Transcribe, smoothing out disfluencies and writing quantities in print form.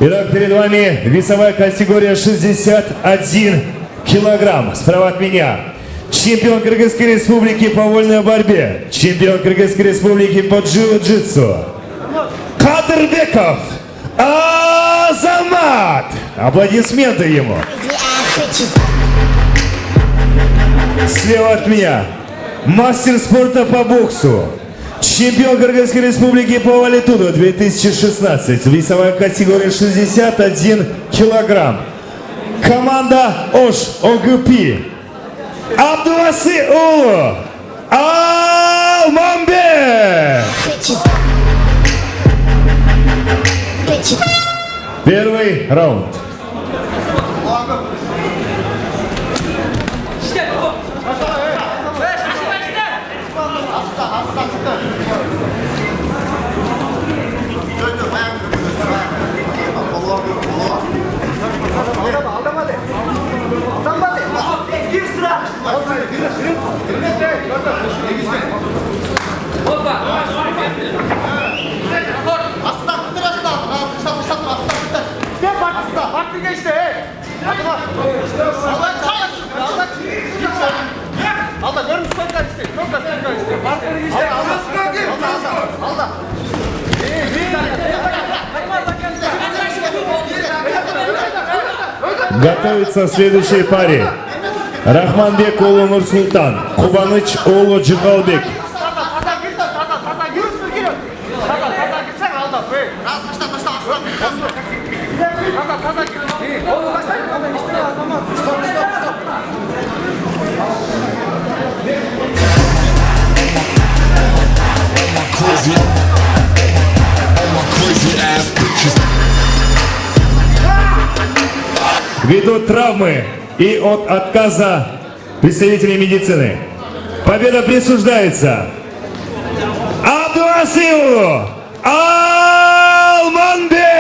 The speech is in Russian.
Итак, перед вами весовая категория 61 килограмм. Справа от меня чемпион Кыргызской республики по вольной борьбе, чемпион Кыргызской республики по джиу-джитсу Кадырбеков Азамат. Аплодисменты ему. Слева от меня мастер спорта по боксу, чемпион Кыргызской республики по валитуду 2016, весовая категория 61 килограмм. Команда ОШ ОГП. Абдуаси Улу Алмамбек. Первый раунд. Готовится следующей паре. Рахманбек Улу Нурсултан, Кубаныч Улу Джихалбек. Ввиду травмы и от отказа представителей медицины победа присуждается Абдуаси Улу Алмамбек.